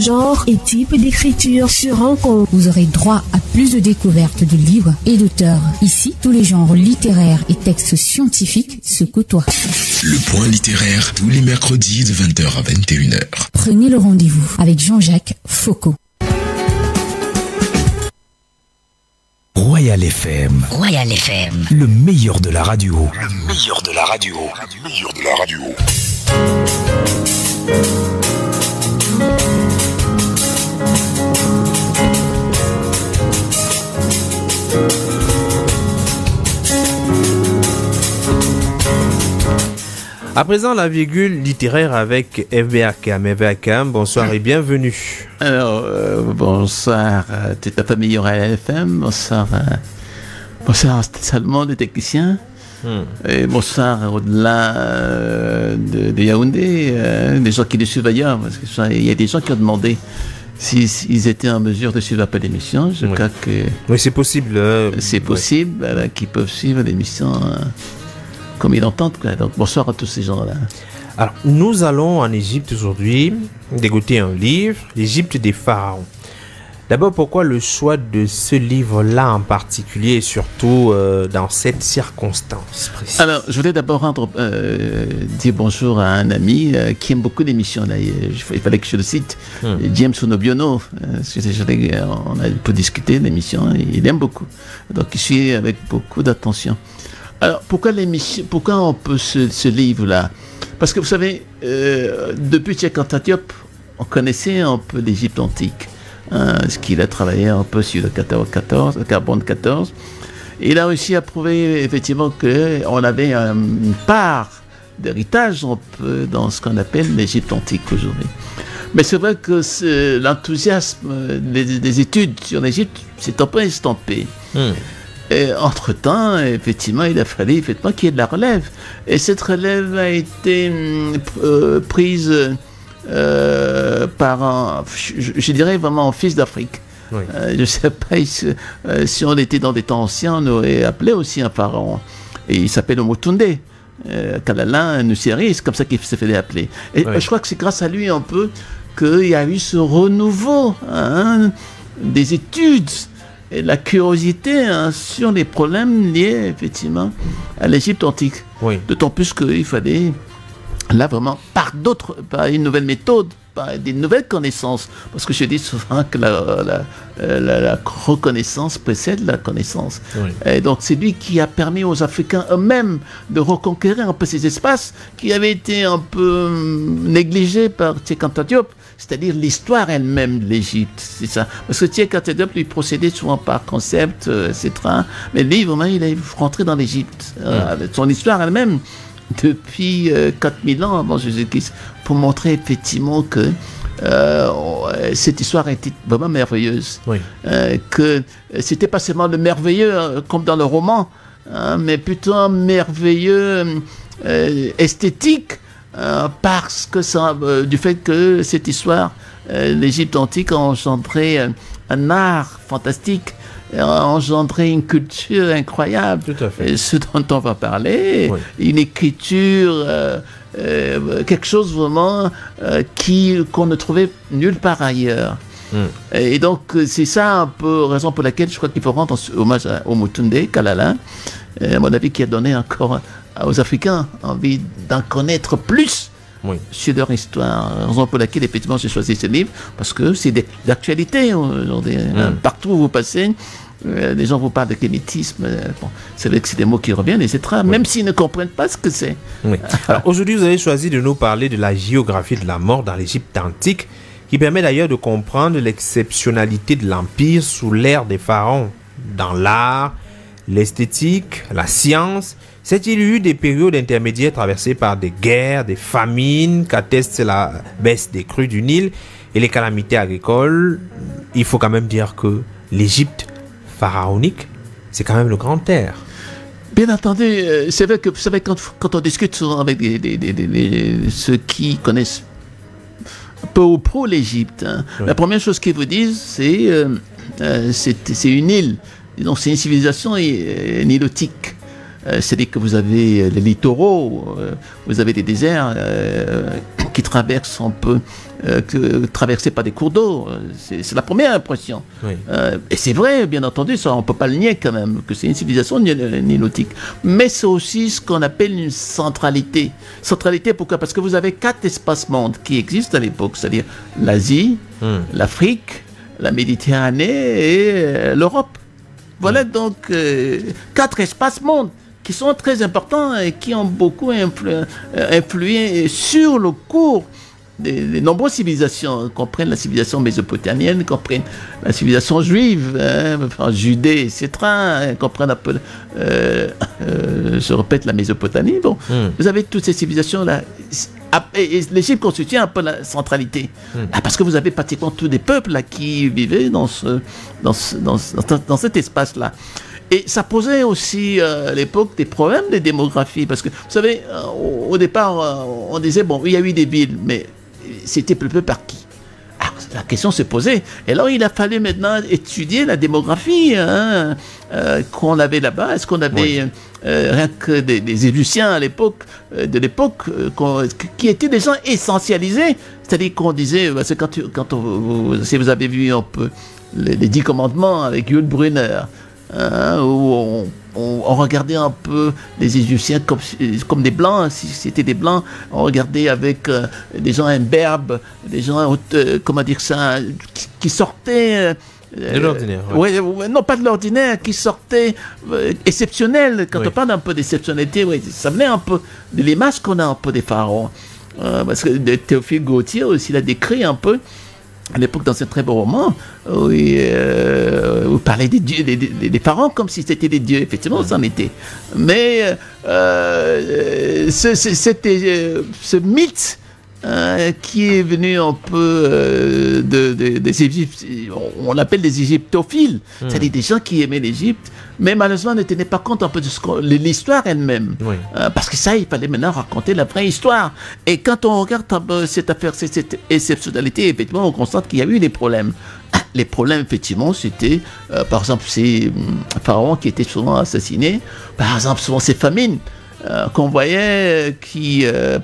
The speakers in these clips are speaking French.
genre et type d'écriture se rencontrent. Vous aurez droit à plus de découvertes de livres et d'auteurs. Ici, tous les genres littéraires et textes scientifiques se côtoient. Le point littéraire, tous les mercredis de 20h à 21h. Prenez le rendez-vous avec Jean-Jacques Foucault. Royal FM. Royal FM. Le meilleur de la radio. Le meilleur de la radio. Le meilleur de la radio. À présent, la virgule littéraire avec FBAKM. FBAKM, bonsoir et bienvenue. Alors, bonsoir à toute la famille Royal FM, bonsoir à Salmon, les techniciens, et bonsoir au-delà de Yaoundé, les gens qui les suivent ailleurs, parce qu'il y a des gens qui ont demandé s'ils étaient en mesure de suivre un peu l'émission. Je crois que... Oui, c'est possible. C'est possible, qu'ils peuvent suivre l'émission... comme ils l'entendent. Donc bonsoir à tous ces gens-là. Alors, nous allons en Égypte aujourd'hui dégoter un livre, l'Égypte des pharaons. D'abord, pourquoi le choix de ce livre-là en particulier et surtout dans cette circonstance précise? Alors, je voulais d'abord dire bonjour à un ami qui aime beaucoup l'émission. Il fallait que je le cite, James Onobiono. On a un peu discuté de l'émission, il aime beaucoup. Donc, il suit avec beaucoup d'attention. Alors, pourquoi on peut ce livre-là? Parce que vous savez, depuis Cheikh Anta Diop, on connaissait un peu l'Égypte antique. Ce qu'il a travaillé un peu sur le carbone 14. Il a réussi à prouver effectivement qu'on avait une part d'héritage un peu dans ce qu'on appelle l'Égypte antique aujourd'hui. Mais c'est vrai que l'enthousiasme des études sur l'Égypte s'est un peu estampé. Et entre-temps, effectivement, il a fallu effectivement qu'il y ait de la relève. Et cette relève a été prise par je dirais vraiment un fils d'Afrique. Oui. Je ne sais pas si on était dans des temps anciens, on aurait appelé aussi un pharaon. Et il s'appelle Omotunde. Kalala Nusiri, c'est comme ça qu'il s'est fait appeler. Et je crois que c'est grâce à lui un peu qu'il y a eu ce renouveau des études et la curiosité sur les problèmes liés effectivement à l'Égypte antique. Oui. D'autant plus qu'il fallait là vraiment par une nouvelle méthode, par des nouvelles connaissances, parce que je dis souvent que la reconnaissance précède la connaissance. Oui. Et donc c'est lui qui a permis aux Africains eux-mêmes de reconquérir un peu ces espaces qui avaient été un peu négligés par Cheikh Anta Diop. C'est-à-dire l'histoire elle-même de l'Égypte, c'est ça. Parce que Cheikh Anta Diop lui procédait souvent par concept, etc. Mais lui, vraiment, il est rentré dans l'Égypte. Son histoire elle-même, depuis 4000 ans avant Jésus-Christ, pour montrer effectivement que cette histoire était vraiment merveilleuse. Oui. Que c'était pas seulement le merveilleux, comme dans le roman, mais plutôt un merveilleux esthétique, parce que du fait que cette histoire, l'Égypte antique a engendré un art fantastique, a engendré une culture incroyable. Tout à fait. Ce dont on va parler, une écriture, quelque chose vraiment qu'on ne trouvait nulle part ailleurs. Et donc c'est ça un peu raison pour laquelle je crois qu'il faut rendre hommage à Omotunde Kalala, à mon avis, qui a donné encore aux Africains envie d'en connaître plus sur leur histoire. Raison pour laquelle effectivement j'ai choisi ce livre, parce que c'est d'actualité aujourd'hui. Partout où vous passez, les gens vous parlent de kémétisme. Bon, c'est vrai que c'est des mots qui reviennent, etc. Même s'ils ne comprennent pas ce que c'est. Alors aujourd'hui, vous avez choisi de nous parler de la géographie de la mort dans l'Égypte antique, qui permet d'ailleurs de comprendre l'exceptionnalité de l'Empire sous l'ère des pharaons, dans l'art, l'esthétique, la science. S'est-il eu des périodes intermédiaires traversées par des guerres, des famines, qu'atteste la baisse des crues du Nil et les calamités agricoles? Il faut quand même dire que l'Égypte pharaonique, c'est quand même le grand air. Bien entendu, c'est vrai que vous savez, quand on discute souvent avec ceux qui connaissent peu ou prou l'Égypte, la première chose qu'ils vous disent, c'est une île. Donc c'est une civilisation nilotique. C'est-à-dire que vous avez les littoraux, vous avez des déserts qui traversent un peu, traversés par des cours d'eau. C'est la première impression. Oui. Et c'est vrai, bien entendu, ça, on ne peut pas le nier quand même, que c'est une civilisation nilotique. Mais c'est aussi ce qu'on appelle une centralité. Centralité, pourquoi? Parce que vous avez 4 espaces-mondes qui existent à l'époque, c'est-à-dire l'Asie, l'Afrique, la Méditerranée et l'Europe. Voilà donc 4 espaces-mondes qui sont très importants et qui ont beaucoup influé sur le cours des nombreuses civilisations, qu'on prenne la civilisation mésopotamienne, qu'on prenne la civilisation juive, Judée, etc., qu'on prenne un peu, je répète, la Mésopotamie. Bon, vous avez toutes ces civilisations-là. Et l'Égypte constitue un peu la centralité. Parce que vous avez pratiquement tous des peuples là, qui vivaient dans cet espace-là. Et ça posait aussi à l'époque des problèmes de démographie. Parce que, vous savez, au départ, on disait, bon, il y a eu des villes, mais c'était peuplé par qui? Alors, la question se posait. Et alors, il a fallu maintenant étudier la démographie qu'on avait là-bas. Est-ce qu'on avait rien que des Égyptiens à l'époque, qui étaient des gens essentialisés? C'est-à-dire qu'on disait, c'est si vous avez vu un peu les 10 commandements avec Yul Brynner, où on regardait un peu les Égyptiens comme des Blancs, si c'était des Blancs, on regardait avec des gens imberbes, des gens, comment dire ça, qui sortaient... de l'ordinaire. Non, pas de l'ordinaire, qui sortaient exceptionnels. Quand on parle un peu d'exceptionnalité, ça venait un peu de l'image qu'on a un peu des pharaons. Parce que Théophile Gautier aussi l'a décrit un peu à l'époque dans un très beau roman où il parlait des dieux, des pharaons comme si c'était des dieux. Effectivement, ça en était. Mais ce mythe qui est venu un peu des Égyptes, on l'appelle des égyptophiles, c'est-à-dire des gens qui aimaient l'Égypte, mais malheureusement ne tenaient pas compte un peu de l'histoire elle-même. Parce que ça, il fallait maintenant raconter la vraie histoire. Et quand on regarde cette affaire, cette exceptionnalité, effectivement, on constate qu'il y a eu des problèmes. Les problèmes, effectivement, c'était, par exemple, ces pharaons qui étaient souvent assassinés, par exemple, souvent ces famines. Qu'on voyait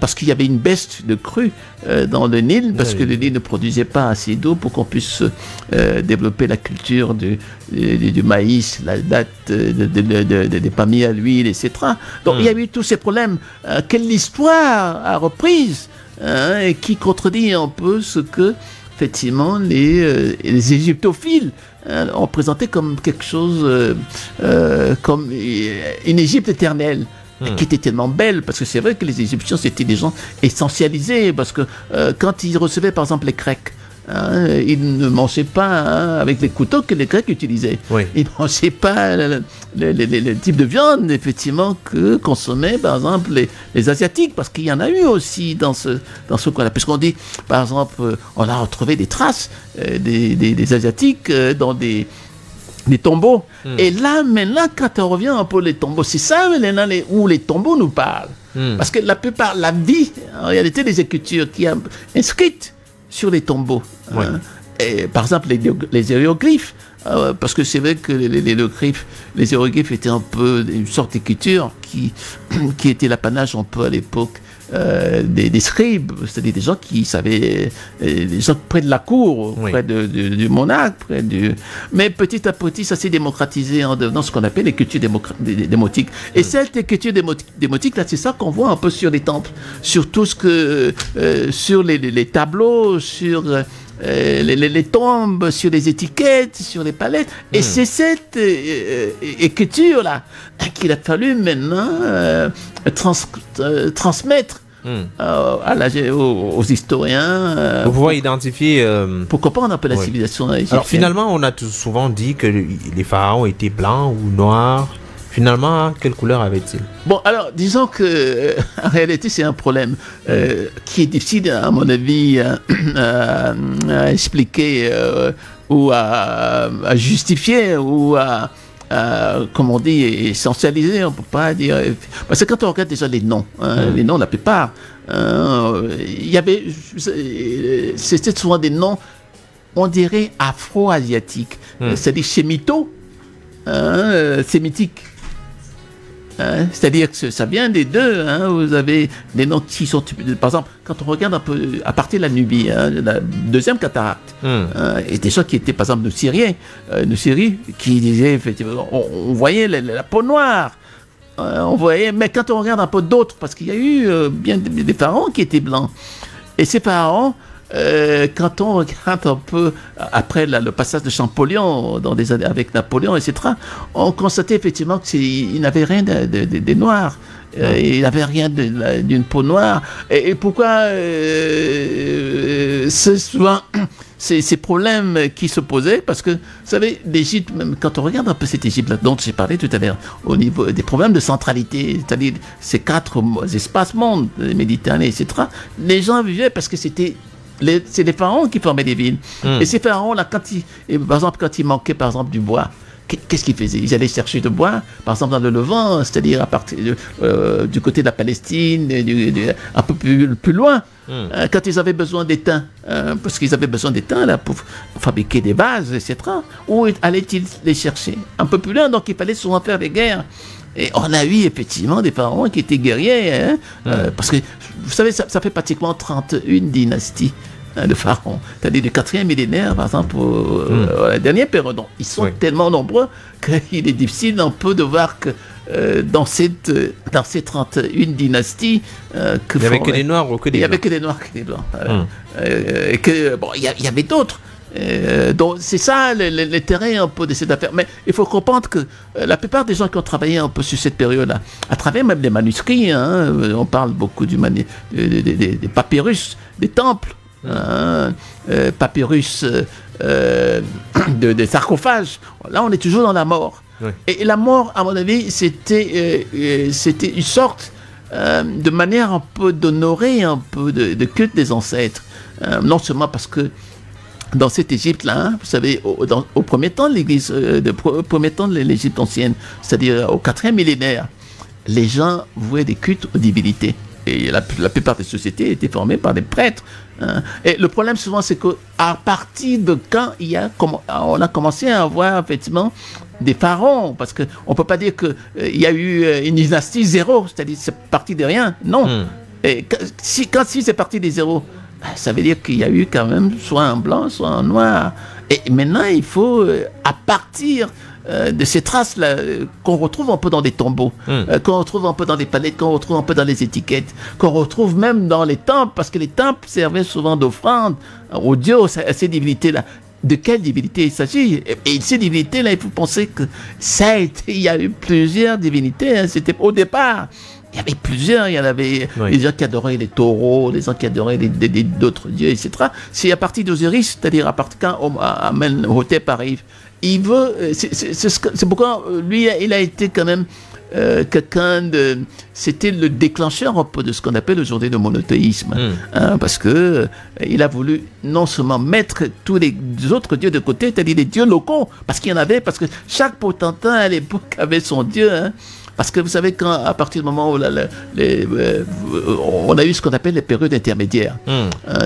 parce qu'il y avait une baisse de crue dans le Nil, parce que le Nil ne produisait pas assez d'eau pour qu'on puisse développer la culture du maïs, la date des palmiers à l'huile, etc. Donc il y a eu tous ces problèmes que l'histoire a reprises et qui contredit un peu ce que effectivement les égyptophiles ont présenté comme quelque chose comme une Égypte éternelle. Qui était tellement belle, parce que c'est vrai que les Égyptiens c'était des gens essentialisés, parce que quand ils recevaient par exemple les Grecs, ils ne mangeaient pas avec les couteaux que les Grecs utilisaient. Ils ne mangeaient pas le type de viande effectivement que consommaient par exemple les Asiatiques, parce qu'il y en a eu aussi dans ce coin-là, puisqu'on dit par exemple on a retrouvé des traces des Asiatiques dans des tombeaux. Et là, maintenant, quand on revient un peu les tombeaux, c'est ça maintenant où les tombeaux nous parlent. Parce que la plupart, la vie, en réalité, des écritures qui sont inscrites sur les tombeaux. Et, par exemple, les hiéroglyphes, parce que c'est vrai que les hiéroglyphes étaient un peu une sorte d'écriture qui était l'apanage un peu à l'époque des scribes, c'est-à-dire des gens qui savaient, des gens près de la cour, près du monarque, mais petit à petit ça s'est démocratisé en devenant ce qu'on appelle l'écriture démotique. Et cette écriture démotique là, c'est ça qu'on voit un peu sur les temples, sur tout ce que sur les tableaux, sur les tombes, sur les étiquettes, sur les palettes. Et c'est cette écriture-là qu'il a fallu maintenant transmettre aux historiens. Pour pouvoir identifier... pour comprendre un peu la civilisation égyptienne. Alors finalement, on a souvent dit que les pharaons étaient blancs ou noirs. Finalement, quelle couleur avait-il? Bon, alors, disons que en réalité, c'est un problème qui est difficile, à mon avis, à expliquer ou à justifier ou à comme on dit, essentialiser, on ne peut pas dire... Parce que quand on regarde déjà les noms, la plupart, il y avait... C'était souvent des noms, on dirait, afro-asiatiques. C'est-à-dire sémito, sémitique. Hein, c'est-à-dire que ça vient des deux. Hein, vous avez des noms qui sont... Par exemple, quand on regarde un peu à partir de la Nubie, hein, la deuxième cataracte, et des gens qui étaient, par exemple, de Syrie, qui disaient, effectivement, on voyait la peau noire. On voyait, mais quand on regarde un peu d'autres, parce qu'il y a eu bien des pharaons qui étaient blancs. Et ces pharaons... quand on regarde un peu après le passage de Champollion dans des années avec Napoléon, etc., on constatait effectivement qu'il n'avait rien des noirs. Il n'avait rien d'une peau noire. Et pourquoi c'est souvent ces problèmes qui se posaient? Parce que, vous savez, l'Égypte, même quand on regarde un peu cette Égypte dont j'ai parlé tout à l'heure, au niveau des problèmes de centralité, c'est-à-dire ces 4 espaces mondes, Méditerranée, etc., les gens vivaient parce que c'est les pharaons qui formaient les villes. Et ces pharaons-là, par exemple, quand il manquait par exemple du bois, qu'est-ce qu'ils faisaient? Ils allaient chercher du bois, par exemple dans le Levant, c'est-à-dire à partir du côté de la Palestine, un peu plus loin. Quand ils avaient besoin d'étain, parce qu'ils avaient besoin d'étain là pour fabriquer des vases, etc. Où allaient-ils les chercher? Un peu plus loin, donc il fallait souvent faire des guerres. Et on a eu effectivement des pharaons qui étaient guerriers, hein, parce que vous savez, ça fait pratiquement 31 dynasties de pharaons, c'est-à-dire du 4e millénaire, par exemple, à la dernière période. Donc, ils sont tellement nombreux qu'il est difficile un peu de voir que dans ces 31 dynasties, il n'y avait que des noirs ou que des blancs. Il n'y avait que des noirs et des blancs. Et que, bon, il y avait d'autres. Donc c'est ça le terrain un peu de cette affaire. Mais il faut comprendre que la plupart des gens qui ont travaillé un peu sur cette période-là, à travers même des manuscrits, hein, on parle beaucoup des papyrus, des temples, papyrus des sarcophages. Là, on est toujours dans la mort. Oui. Et la mort, à mon avis, c'était une sorte de manière un peu d'honorer un peu de culte des ancêtres. Non seulement parce que dans cette Égypte-là, hein, vous savez, au premier temps de l'Église, premier temps de l'Égypte ancienne, c'est-à-dire au 4e millénaire, les gens vouaient des cultes aux divinités. Et la plupart des sociétés étaient formées par des prêtres. Hein. Et le problème souvent, c'est qu'à partir de quand on a commencé à avoir effectivement des pharaons, parce qu'on ne peut pas dire qu'il y a eu une dynastie zéro, c'est-à-dire c'est parti de rien. Non. Et quand c'est parti des zéros, ça veut dire qu'il y a eu quand même soit un blanc, soit un noir. Et maintenant, il faut, à partir de ces traces-là, qu'on retrouve un peu dans des tombeaux, qu'on retrouve un peu dans des palettes, qu'on retrouve un peu dans les étiquettes, qu'on retrouve même dans les temples, parce que les temples servaient souvent d'offrande aux dieux, à ces divinités-là. De quelle divinité il s'agit? Et ces divinités-là, il faut penser que il y a eu plusieurs divinités. Hein, c'était au départ. Il y avait plusieurs, il y en avait des gens qui adoraient les taureaux, des gens qui adoraient d'autres dieux, etc. C'est à partir d'Osiris, c'est-à-dire à partir quand Amenhotep arrive. Il veut, c'est pourquoi lui, il a été quand même quelqu'un de... C'était le déclencheur un peu de ce qu'on appelle aujourd'hui le monothéisme. Hein, parce que il a voulu non seulement mettre tous les autres dieux de côté, c'est-à-dire les dieux locaux, parce qu'il y en avait, parce que chaque potentat à l'époque avait son dieu, hein. Parce que vous savez, à partir du moment où on a eu ce qu'on appelle les périodes intermédiaires,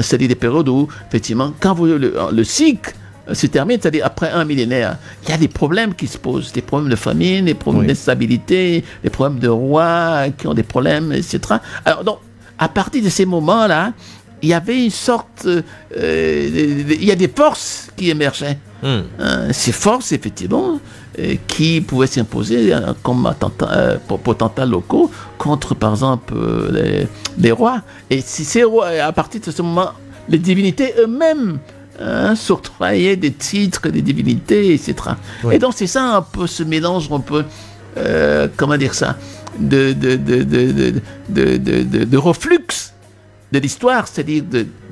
c'est-à-dire des périodes où, effectivement, quand le cycle se termine, c'est-à-dire après un millénaire, il y a des problèmes qui se posent, des problèmes de famine, des problèmes d'instabilité, des problèmes de rois qui ont des problèmes, etc. Alors, donc, à partir de ces moments-là, il y avait une sorte... il y a des forces qui émergeaient. Ces forces, effectivement, qui pouvaient s'imposer comme potentats locaux contre, par exemple, les rois. Et ces rois, à partir de ce moment, les divinités eux-mêmes s'octroyaient des titres, des divinités, etc. Et donc, c'est ça un peu ce mélange un peu, comment dire ça, de reflux de l'histoire, c'est-à-dire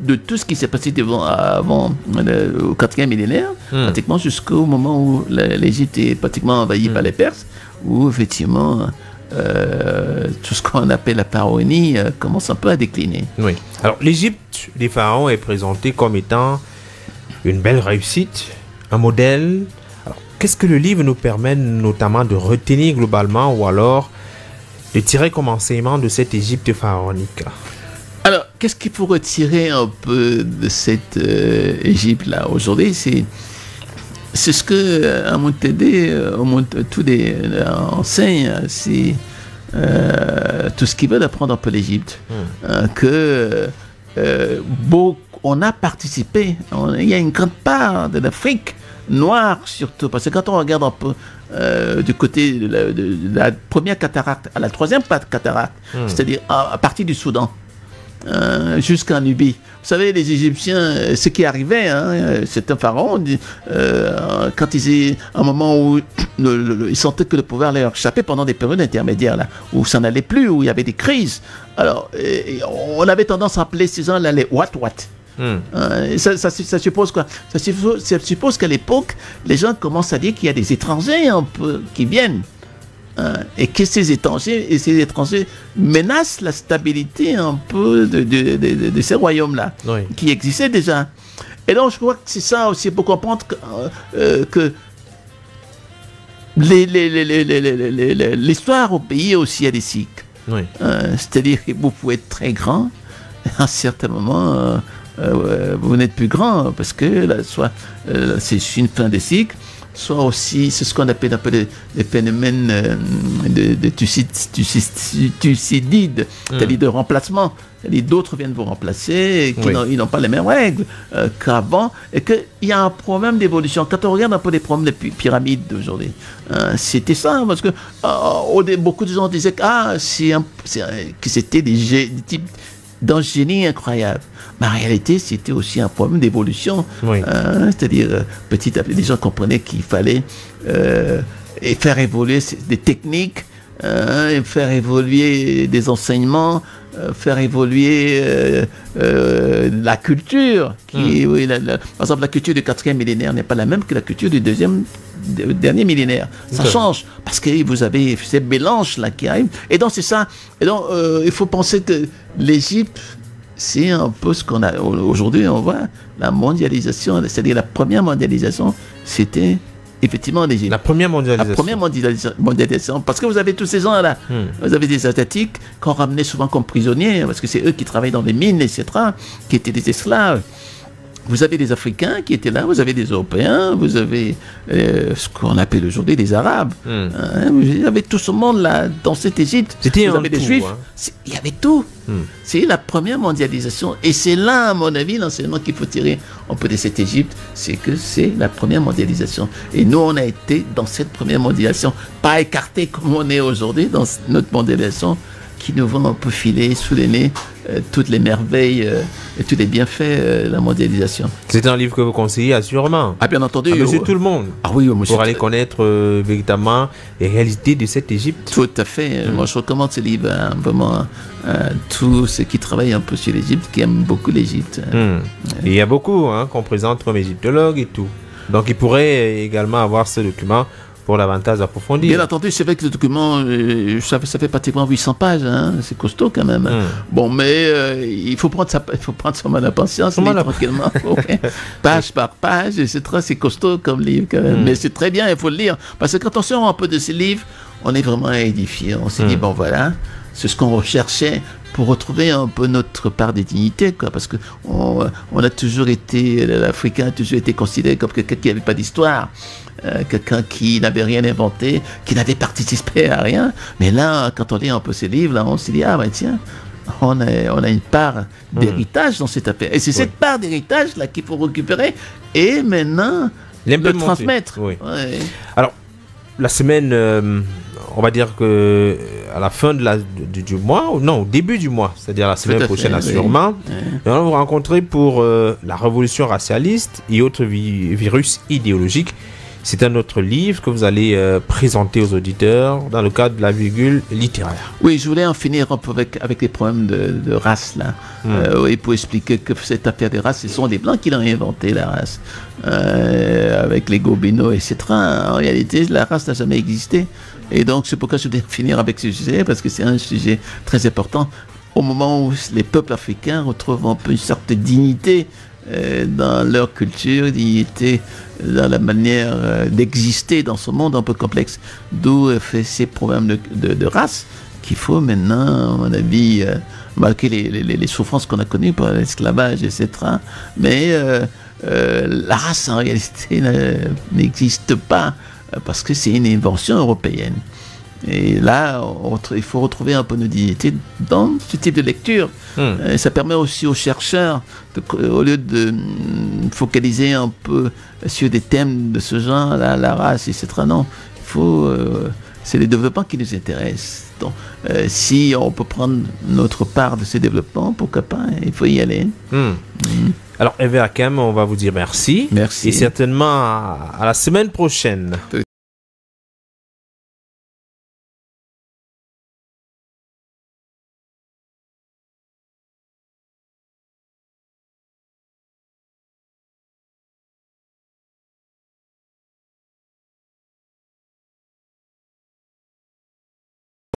de tout ce qui s'est passé avant au 4e millénaire, pratiquement jusqu'au moment où l'Égypte est pratiquement envahie par les Perses, où effectivement tout ce qu'on appelle la pharaonie commence un peu à décliner. Oui. Alors l'Égypte des pharaons est présentée comme étant une belle réussite, un modèle. Alors, qu'est-ce que le livre nous permet notamment de retenir globalement ou alors de tirer comme enseignement de cette Égypte pharaonique? Alors, qu'est-ce qu'il faut retirer un peu de cette Égypte-là aujourd'hui? C'est ce que Amontede tous les enseignent, c'est tout ce qu'ils veulent apprendre un peu l'Égypte, on a participé, il y a une grande part de l'Afrique noire surtout, parce que quand on regarde un peu du côté de la première cataracte à la troisième cataracte, c'est-à-dire à partir du Soudan jusqu'en Nubie. Vous savez, les Égyptiens, ce qui arrivait, c'est un pharaon, quand un moment où ils sentaient que le pouvoir leur échappait pendant des périodes intermédiaires, là, où ça n'allait plus, où il y avait des crises. Alors, on avait tendance à appeler ces gens-là les Wat-Wat. Ça suppose quoi? Ça suppose qu'à l'époque, les gens commencent à dire qu'il y a des étrangers un peu qui viennent. Et que ces étrangers menacent la stabilité un peu de ces royaumes-là, qui existaient déjà. Et donc, je crois que c'est ça aussi pour comprendre que l'histoire au pays est aussi à des cycles. C'est-à-dire que vous pouvez être très grand, et à un certain moment, vous n'êtes plus grand, parce que là, soit c'est une fin des cycles, soit aussi, c'est ce qu'on appelle un peu des phénomènes de thucydide, c'est-à-dire de remplacement. C'est-à-dire d'autres viennent vous remplacer, ils n'ont pas les mêmes règles qu'avant, et qu'il y a un problème d'évolution. Quand on regarde un peu les problèmes des pyramides d'aujourd'hui, c'était ça, parce que beaucoup de gens disaient que c'était des types d'un génie incroyable. Mais en réalité, c'était aussi un problème d'évolution. C'est-à-dire, petit à petit, les gens comprenaient qu'il fallait faire évoluer des techniques, faire évoluer des enseignements, faire évoluer la culture. Par exemple, la culture du 4e millénaire n'est pas la même que la culture du dernier millénaire. Ça change, parce que vous avez ces mélanges-là qui arrivent. Et donc, c'est ça. Et donc, il faut penser que l'Égypte, c'est un peu ce qu'on a. Aujourd'hui, on voit la mondialisation, c'est-à-dire la première mondialisation, c'était effectivement l'Égypte. La première mondialisation. La première mondialisation. Parce que vous avez tous ces gens-là. Vous avez des Asiatiques qu'on ramenait souvent comme prisonniers, parce que c'est eux qui travaillaient dans les mines, etc., qui étaient des esclaves. Vous avez des Africains qui étaient là, vous avez des Européens, vous avez ce qu'on appelle aujourd'hui les Arabes. Vous avez tout ce monde-là dans cette Égypte. Vous avez des Juifs. Il y avait tout. C'est la première mondialisation. Et c'est là, à mon avis, l'enseignement qu'il faut tirer un peu de cette Égypte, c'est que c'est la première mondialisation. Et nous, on a été dans cette première mondialisation, pas écartés comme on est aujourd'hui dans notre mondialisation, qui nous vont un peu filer sous les nez toutes les merveilles et tous les bienfaits de la mondialisation. C'est un livre que vous conseillez assurément. Ah, bien entendu. Monsieur tout le monde. Ah oui, monsieur. Pour aller connaître véritablement les réalités de cette Égypte. Tout à fait. Moi, je recommande ce livre vraiment tous ceux qui travaillent un peu sur l'Égypte, qui aiment beaucoup l'Égypte. Et il y a beaucoup qu'on présente comme égyptologues et tout. Donc, il pourrait également avoir ce document pour davantage approfondir. Bien entendu, c'est vrai que le document, ça fait pratiquement 800 pages, c'est costaud quand même. Bon, mais il faut prendre son mal à patience, tranquillement, page par page, etc. C'est costaud comme livre quand même, mais c'est très bien, il faut le lire, parce que quand on sort un peu de ces livres, on est vraiment édifié, on s'est dit, bon voilà, c'est ce qu'on recherchait pour retrouver un peu notre part de dignité, quoi, parce que on a toujours été, l'Africain a toujours été considéré comme quelqu'un qui n'avait pas d'histoire, quelqu'un qui n'avait rien inventé, qui n'avait participé à rien. Mais là, quand on lit un peu ces livres, là, on se dit, ah ben tiens, on a une part d'héritage dans cette affaire. Et c'est cette part d'héritage là qu'il faut récupérer et maintenant le transmettre. Alors, la semaine, on va dire que à la fin du mois, non, au début du mois, c'est-à-dire la semaine prochaine, assurément, on va vous rencontrer pour la révolution racialiste et autres virus idéologiques. C'est un autre livre que vous allez présenter aux auditeurs dans le cadre de la virgule littéraire. Oui, je voulais en finir un peu avec les problèmes de race, là. Oui, pour expliquer que cette affaire de race, ce sont les Blancs qui l'ont inventé, la race. Avec les Gobineaux, etc. En réalité, la race n'a jamais existé. Et donc, c'est pourquoi je voulais finir avec ce sujet, parce que c'est un sujet très important. Au moment où les peuples africains retrouvent un peu une sorte de dignité dans leur culture, dignité dans la manière d'exister dans ce monde un peu complexe, d'où ces problèmes de race qu'il faut maintenant, à mon avis, malgré les souffrances qu'on a connues par l'esclavage, etc. Mais la race, en réalité, n'existe pas, parce que c'est une invention européenne. Et là, il faut retrouver un peu de dignité dans ce type de lecture. Et ça permet aussi aux chercheurs, au lieu de focaliser un peu sur des thèmes de ce genre, la race, etc. Non, c'est le développement qui nous intéresse. Donc, si on peut prendre notre part de ce développement, pourquoi pas, il faut y aller. Alors, Hervé Akem, on va vous dire merci. Merci. Et certainement à la semaine prochaine.